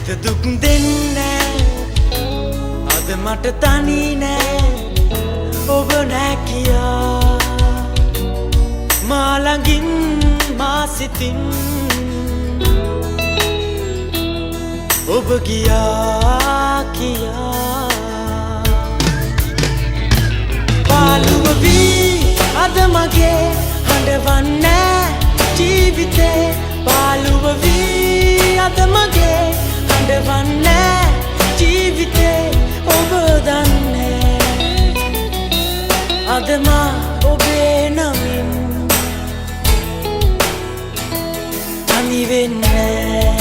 සිත දුක් දෙන්නේ අද මට තනි නෑ ඔබ නෑ කියා මා ළඟින් මා සිතින් ඔබ ගියා කියා පාළුව වී අද මගේ හඬවන්නේ ජීවිතේ පාළුව වී අද මගේ හඬවන්නේ ජීවිතේ ඔබ දන්නේ අද මා ඔබේ නමින් තනි වෙන්නේ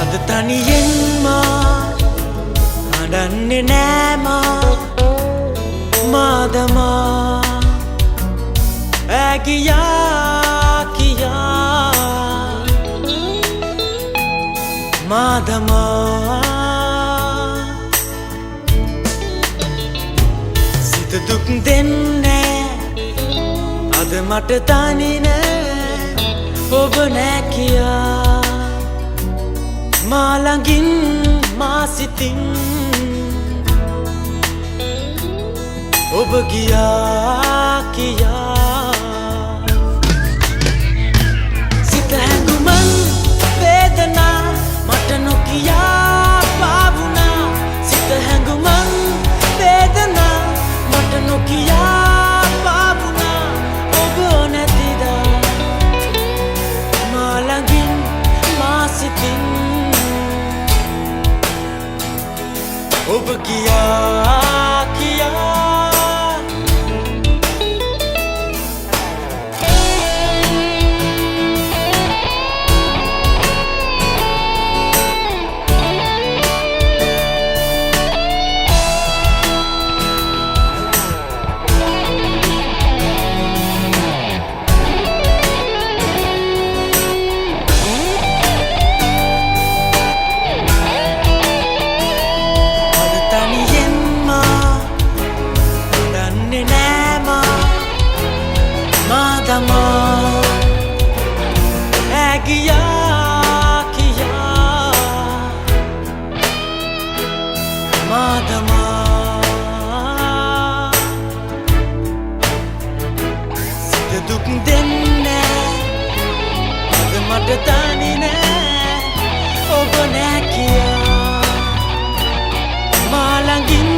අද තනියෙන් මා අඬන්නේ නෑ මාදමා ඇගියා කියා මාදමා සිත දුක් දෙන්නේ අද මට තනි නෑ ඔබ නෑ කියා මා ළඟින් මා සිතින් ඔබ ගියා කියා සිත හැඟුමන් වේදනා මට නොකියා පාවුනා සිත හැඟුමන් වේදනා මට නොකියා පාවුනා ඔබ නැතිදා මා ළඟින් මා සිතින් ඔබ ගියා කියා ඇගියා කියා මාදමා සිත දුක් දෙන්නේ අද මට තනි නෑ ඔබ නෑ කියා මා ළඟින්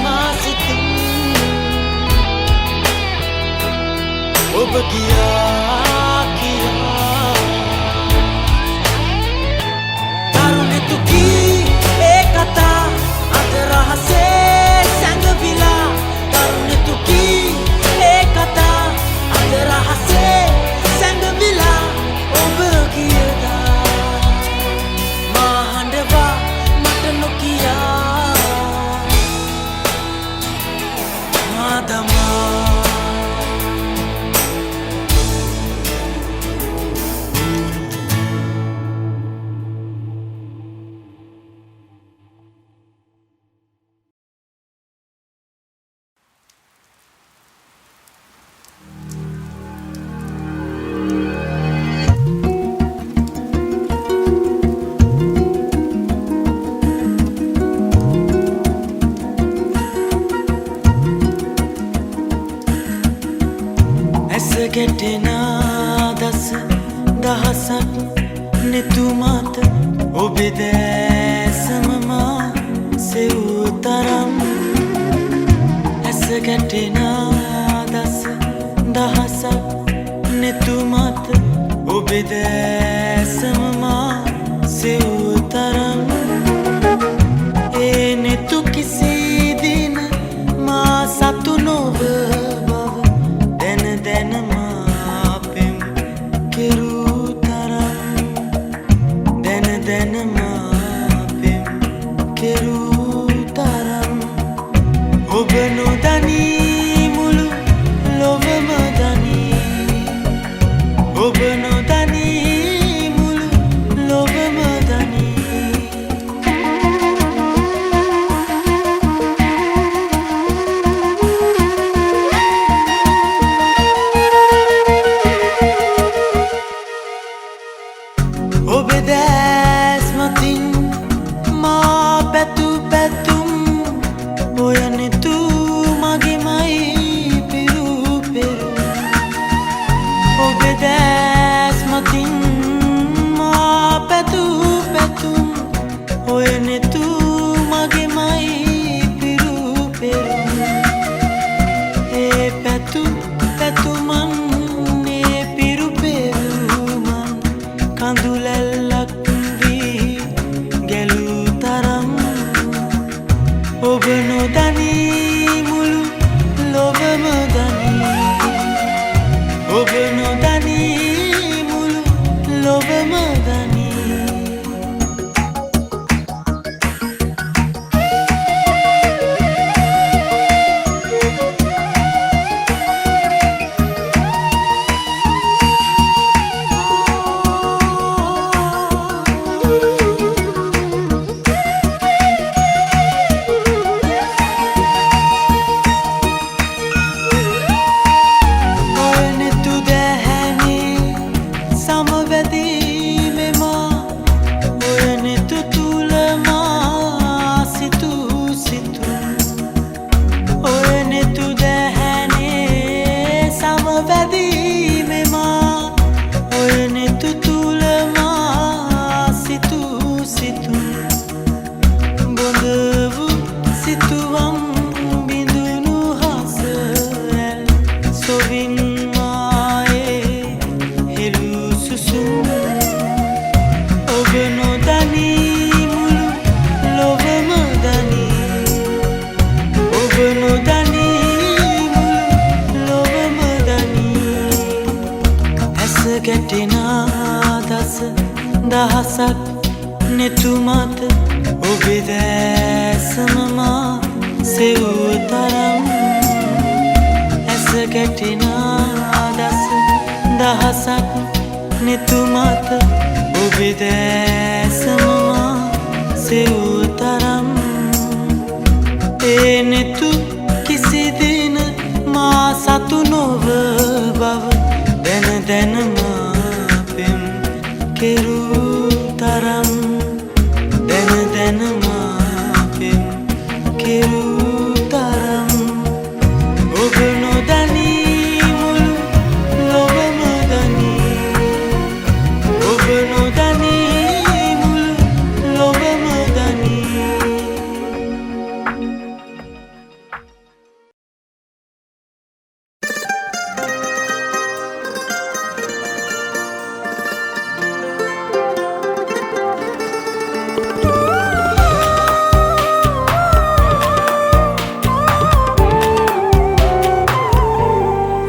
මා සිතින් ඔබ ගියා කියා තරුණෙතුකී ඒ කතා අද රහසේ සැඟවිලා තරුණෙතුකී ඒ කතා අද රහසේ සැඟවිලා ඔබ ගියදා මා හඬවා මට නොකියා මාදමා ගැටෙන දස දහසක් නෙතුමත ඔබේ දැසම මා සෙවූ තරම් ඇස ගැටෙන දස දහසක් නෙතුමත ඔබේ දැසම මා සෙවූ තරම් ඒ නෙතු කිසි දින මා සතු නොව ඔබ නොදනී මුළු ලොවම දනී ඔබ නොදනී මුළු ලොවම දනී සමවැදීමෙමා ඔයනෙතු තුළමා සිතු සිතු ඔයනෙතු දැහැනේ සමවැදීමෙමා ඔයනෙතු තුළමා සිතු සිතු බොඳවු සිතුවම් බිඳුණු හසැල් සොවින් මායේ හෙළු සුසුම් ඔබ නොදනී මුළු ලොවම දනී ඔබ නොදනී මුළු ලොවම දනී ඇස ගැටෙන දස දහසක් නෙතුමත ඔබේ දැසමමා සෙවූ තරම් ඇස ගැටෙන දස දහසක් නෙතුමත ඔබේ දැසමමා සෙවූ තරම් ඒ නෙතු කිසිදින මා සතු නොව බව දැන දැනමා පෙම් කෙරූ තරම් දැන දැනමා පෙම් කෙරූ තරම් ඔබ නොදනී මුළු ලොවම දනී ඔබ නොදනී මුළු ලොවම දනී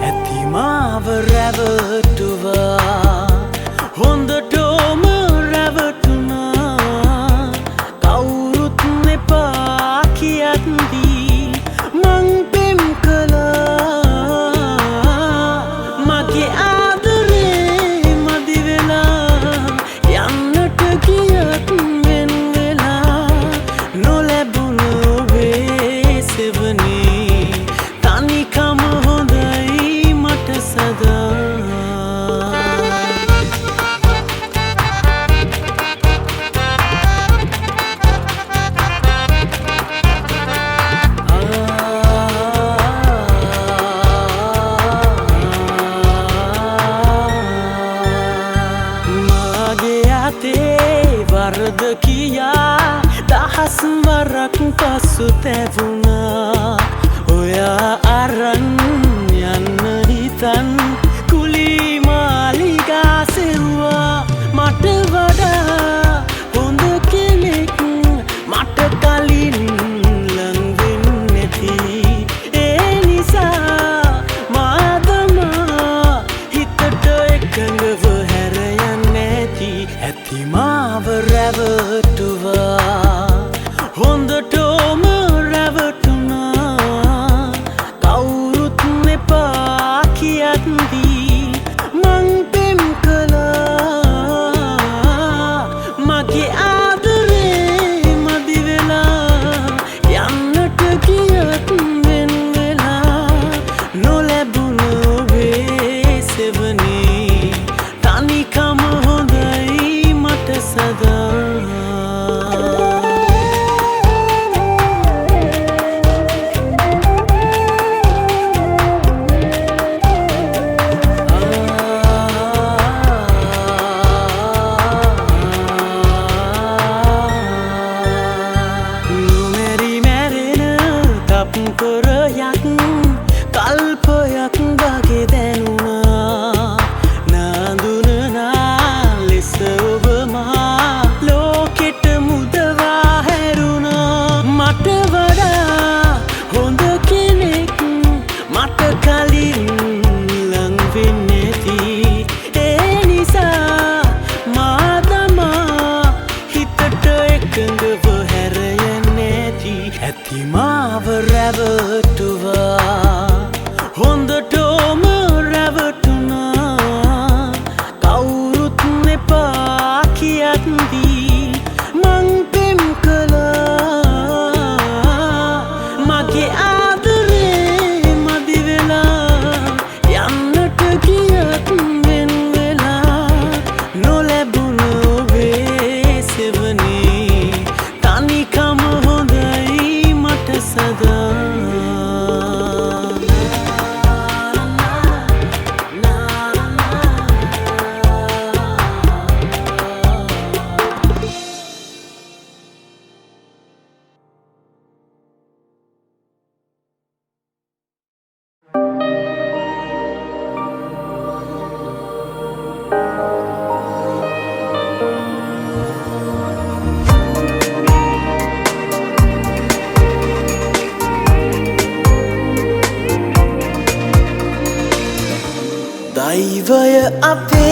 ඇතිමාව රැවටුවා හොඳටම රැවටුනා කවුරුත් එපා කියද්දී මං පෙම් කළා මගේ ආදරේ මදි වෙලා යන්නට ගියත් වෙන වෙලා නොලැබුණ ඔබේ සෙවනේ තනිකම හොඳයි මට සදා මගේ අතේ වරද කියා දහස් වරක් පසුතැවුණා ඔයා අරන් යන්න හිතන් කුලී මාලිගා සෙව්වා මට වඩා හොඳ කෙනෙක් මට කලින් ලං වෙන්නේ නැති ඒ නිසා මාදමා හිතට එකඟව හැර යන්නේ නැති ඇතිමාව රැවටුවා හොඳටම රැවටුනා කවුරුත් එපා කියද්දී මං පෙම් කළා මගේ ආදරේ මදි වෙලා යන්නට ගියත් වෙන වෙලා නොලැබුණ ඔබේ සෙවනේ තනිකම හොඳයි මට සදා නොමැරි මැරෙන තප් කොරයක් කල්පයක් වගේ දැනුණා නාඳුනනා ලෙස ඔබ මා ලෝකෙට මුදවා හැරුණා මට වඩා හොඳ කෙනෙක් මට කලින් ලං වෙන්නේ නැති ඒ නිසා මාදමා හිතට එකඟව හැර යන්නේ නැති ඇතිමාව රැවටුවා හොඳටම රැවටුනා කවුරුත් එපා කියද්දී මං පෙම් කළා මගේ ආදරේ මදි වෙලා යන්නට ගියත් වෙන වෙලා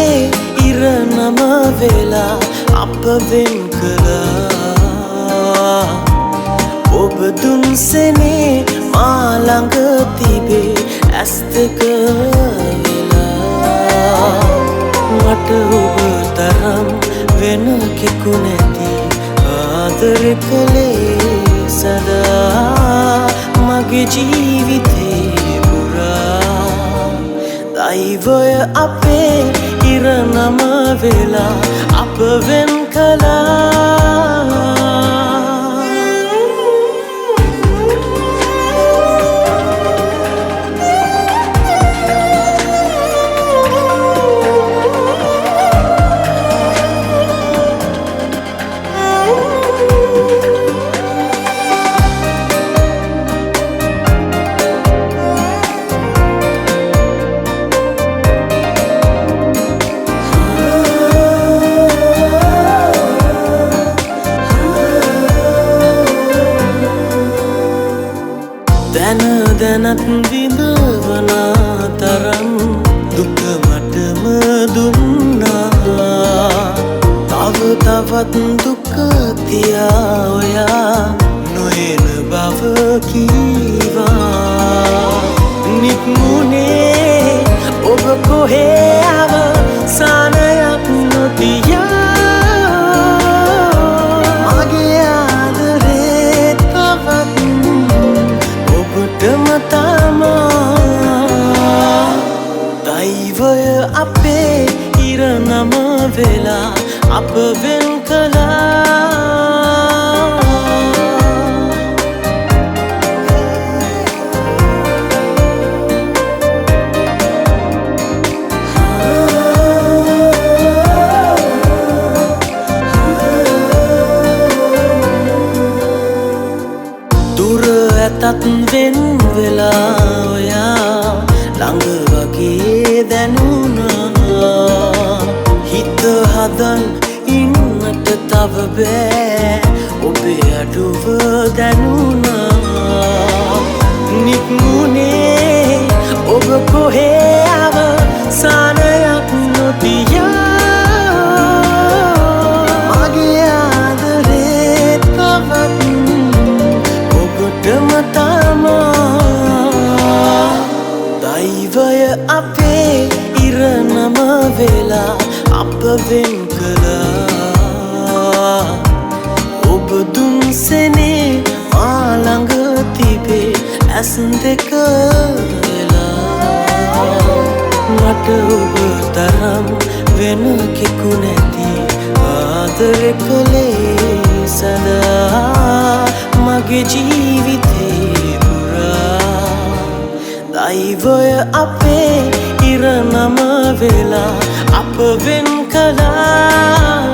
අපේ ඉර නම වෙලා අප වෙන් කළා ඔබ දුන්සනේ මා ළඟ තිබේ ඇස් දෙක වෙලා මට ඔබ තරම් වෙන කෙකු නැති ආදරේ කළේ සදා මගේ ජීවිතේ පුරා දෛවය අපේ ඉර නම වෙලා අප වෙන් කළා දැනත් විඳවන තරම් දුක මටම දුන්නා තව තවත් දුක තියා ඔයා නොයන බව කීවා නික්මුනේ ඔබ කොහේ අවසානයක් නොතියා මගේ ආදරේ තවත් ඔබටම දෛවය අපේ ඉර නම වෙලා අප වෙන් කළා දුර ඇතත් වෙන් වෙලා ඔයා ළඟ වගේ දැනුණා හිත හදන් ඉන්නට තව බෑ ඔබේ අඩුව දැනුණා නික්මුනේ ඔබ කොහේ අවසානයක් නොතියා මගේ ආදරේ තවත් ඔබටම දෛවය අපේ ඉර නම වෙලා අප වෙන් කළා ඔබ දුන්සනේ මා ළඟ තිබේ ඇස් දෙක වෙලා මට ඔබ තරම් වෙන කෙකු නැති ආදරේ කළේ සදා මගේ ජීවිතේ පුරා දෛවය අපේ ඉර නම වෙලා අප වෙන් කළා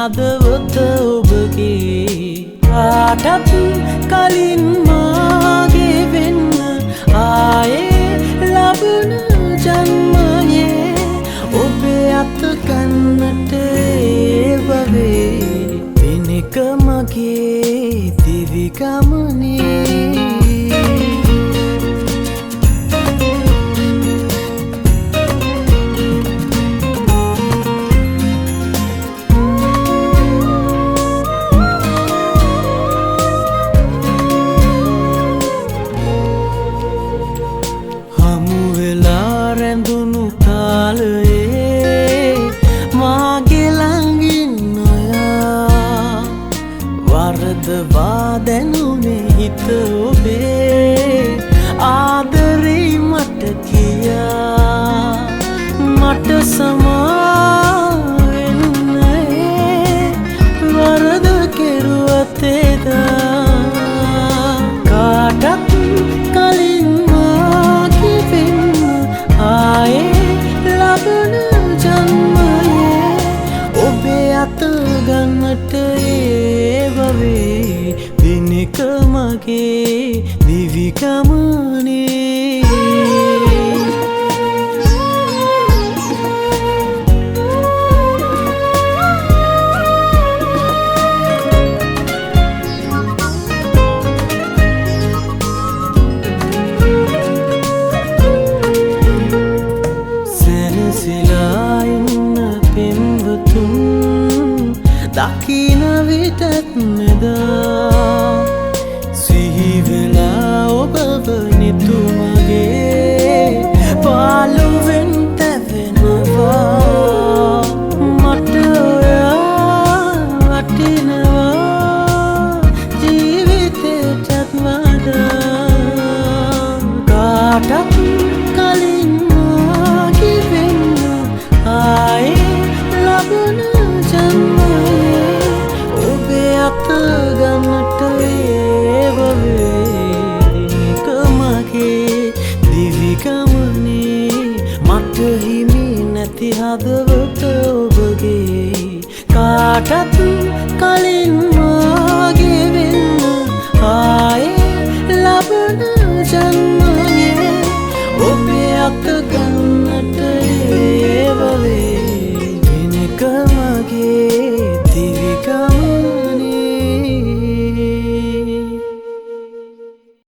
හදවත ඔබගේ කාටත් කලින් මාගේ වෙන්න ආයේ ලබන ජන්මයේ ඔබේ අත ගන්නට වවේ දිනක මගේ දිවි ගමනේ දැනුනේ හිත ඔබේ ආදරේ මට කියා මට සමාවෙන්නේ වරද කෙරුවතේදා මගේ දිවිගමනේ සැනසීලා ඉන්න පෙම්වතුන් දකින විටත් මෙදා සිහි වෙලා ඔබව නිතුමගේ පාළුවෙන් තැවෙනවා මට ඔයා වටිනවා ජීවිතේටත් වඩා කාටත් කලින් මාගේ වෙන්න ආයේ ලබන ජන්මයේ ඔබේ අත ගන්නට වේවේක මගේ දිවිගමනේ මට හිමි නැති හදවත ඔබගේ කාටත් කලින් මාගේ